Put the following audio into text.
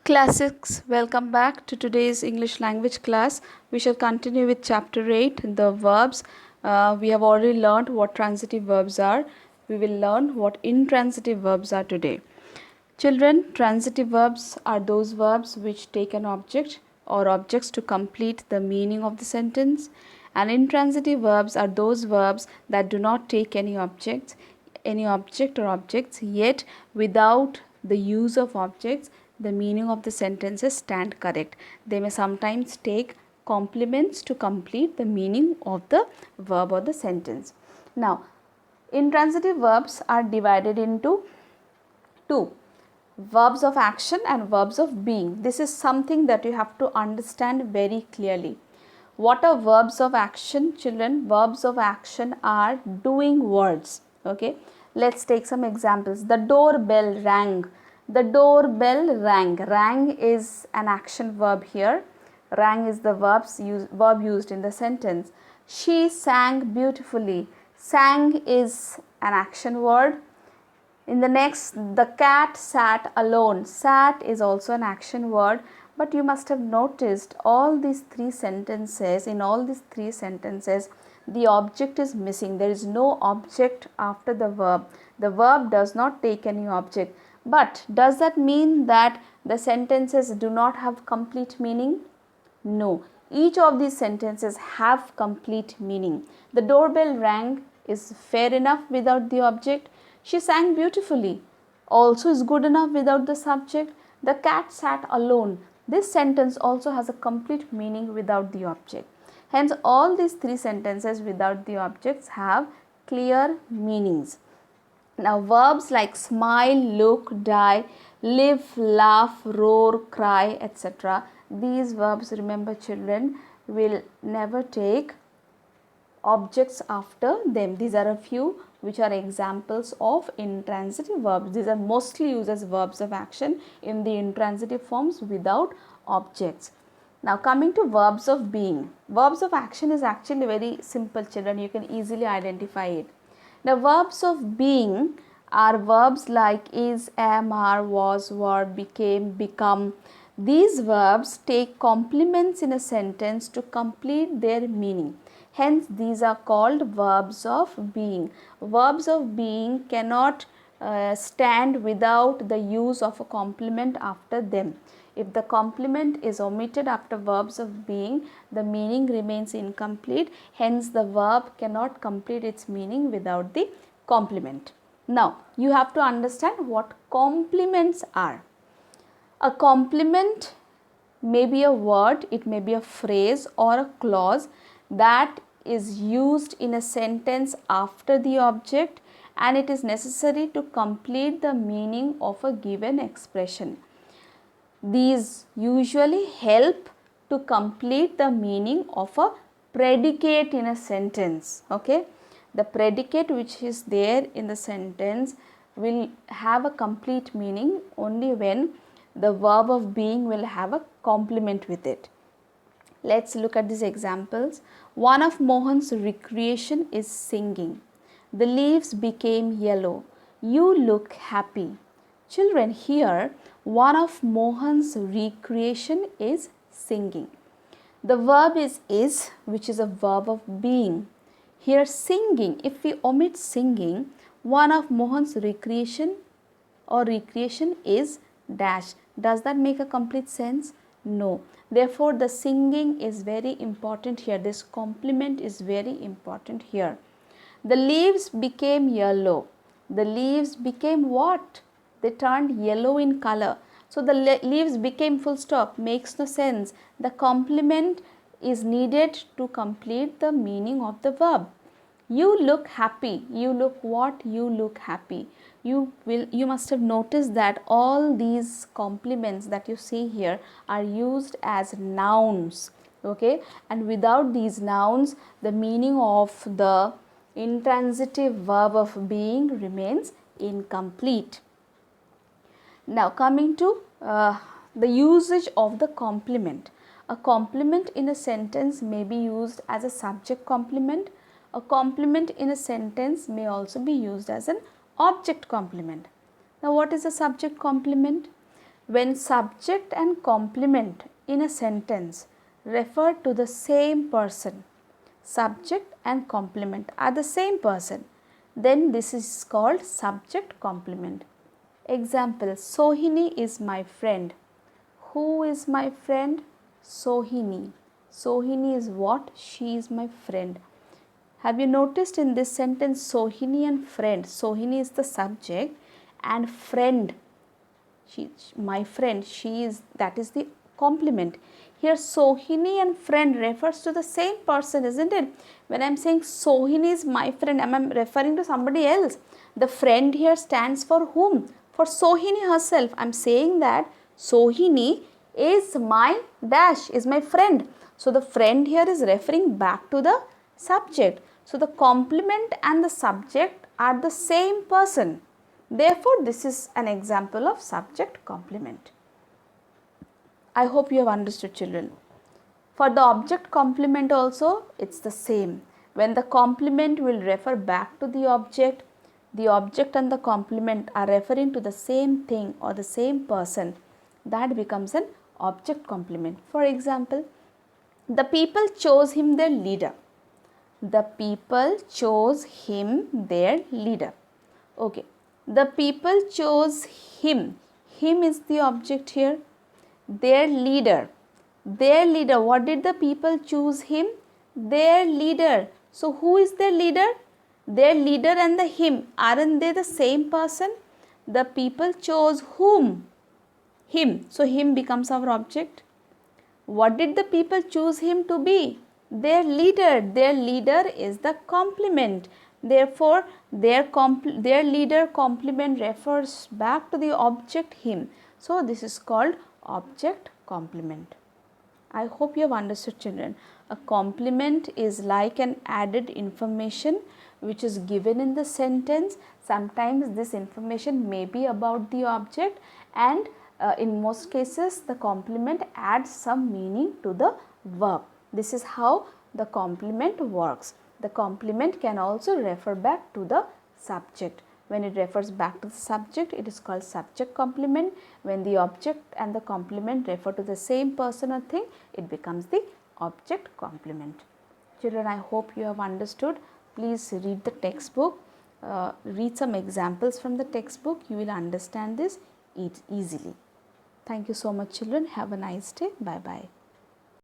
Classics, welcome back to today's English language class. We shall continue with chapter 8, the verbs. We have already learned what transitive verbs are. We will learn what intransitive verbs are today. Children, transitive verbs are those verbs which take an object or objects to complete the meaning of the sentence, and intransitive verbs are those verbs that do not take any object or objects, yet without the use of objects the meaning of the sentences stand correct. They may sometimes take complements to complete the meaning of the verb or the sentence. Now, intransitive verbs are divided into two: verbs of action and verbs of being. This is something that you have to understand very clearly. What are verbs of action, children? Verbs of action are doing words. Okay, let's take some examples. The doorbell rang. The doorbell rang. Rang is an action verb here. Rang is the verb used in the sentence. She sang beautifully. Sang is an action word. In the next, the cat sat alone. Sat is also an action word, but you must have noticed in all these three sentences, the object is missing. There is no object after the verb. The verb does not take any object. But does that mean that the sentences do not have complete meaning? No. Each of these sentences have complete meaning. The doorbell rang is fair enough without the object. She sang beautifully also is good enough without the subject. The cat sat alone. This sentence also has a complete meaning without the object. Hence, all these three sentences without the objects have clear meanings. Now, verbs like smile, look, die, live, laugh, roar, cry, etc. These verbs, remember children, will never take objects after them. These are a few which are examples of intransitive verbs. These are mostly used as verbs of action in the intransitive forms without objects. Now, coming to verbs of being. Verbs of action is actually very simple, children. You can easily identify it. Now, verbs of being are verbs like is, am, are, was, were, became, become. These verbs take complements in a sentence to complete their meaning. Hence, these are called verbs of being. Verbs of being cannot stand without the use of a complement after them. If the complement is omitted after verbs of being, the meaning remains incomplete. Hence, the verb cannot complete its meaning without the complement. Now, you have to understand what complements are. A complement may be a word, it may be a phrase or a clause that is used in a sentence after the object, and it is necessary to complete the meaning of a given expression. These usually help to complete the meaning of a predicate in a sentence. Okay, the predicate which is there in the sentence will have a complete meaning only when the verb of being will have a complement with it. Let's look at these examples. One of Mohan's recreation is singing. The leaves became yellow. You look happy. Children, here one of Mohan's recreation is singing. The verb is which is a verb of being. Here singing, if we omit singing, one of Mohan's recreation is dash. Does that make a complete sense? No. Therefore, the singing is very important here. This complement is very important here. The leaves became yellow. The leaves became what? They turned yellow in color. So, the leaves became full stop. Makes no sense. The complement is needed to complete the meaning of the verb. You look happy. You look what? You look happy. You must have noticed that all these complements that you see here are used as nouns. Okay, and without these nouns, the meaning of the intransitive verb of being remains incomplete. Now, coming to the usage of the complement. A complement in a sentence may be used as a subject complement. A complement in a sentence may also be used as an object complement. Now, what is a subject complement? When subject and complement in a sentence refer to the same person, subject and complement are the same person, then this is called subject complement. Example, Sohini is my friend. Who is my friend? Sohini. Sohini is what? She is my friend. Have you noticed in this sentence Sohini and friend? Sohini is the subject and friend, my friend, she is, that is the complement. Here Sohini and friend refers to the same person, isn't it? When I am saying Sohini is my friend, I am referring to somebody else. The friend here stands for whom? For Sohini herself. I am saying that Sohini is my dash, is my friend. So the friend here is referring back to the subject. So the complement and the subject are the same person. Therefore, this is an example of subject complement. I hope you have understood, children. For the object complement also, it's the same. When the complement will refer back to the object and the complement are referring to the same thing or the same person, that becomes an object complement. For example, the people chose him their leader. The people chose him their leader. Okay. The people chose him. Him is the object here. Their leader. Their leader. What did the people choose him? Their leader. So who is their leader? Their leader and the him. Aren't they the same person? The people chose whom? Him. So him becomes our object. What did the people choose him to be? Their leader. Their leader is the complement. Therefore, their leader complement refers back to the object him. So, this is called object complement. I hope you have understood, children. A complement is like an added information which is given in the sentence. Sometimes this information may be about the object, and in most cases the complement adds some meaning to the verb. This is how the complement works. The complement can also refer back to the subject. When it refers back to the subject, it is called subject complement. When the object and the complement refer to the same person or thing, it becomes the object complement. Children, I hope you have understood. Please read the textbook. Read some examples from the textbook. You will understand this easily. Thank you so much, children. Have a nice day. Bye-bye.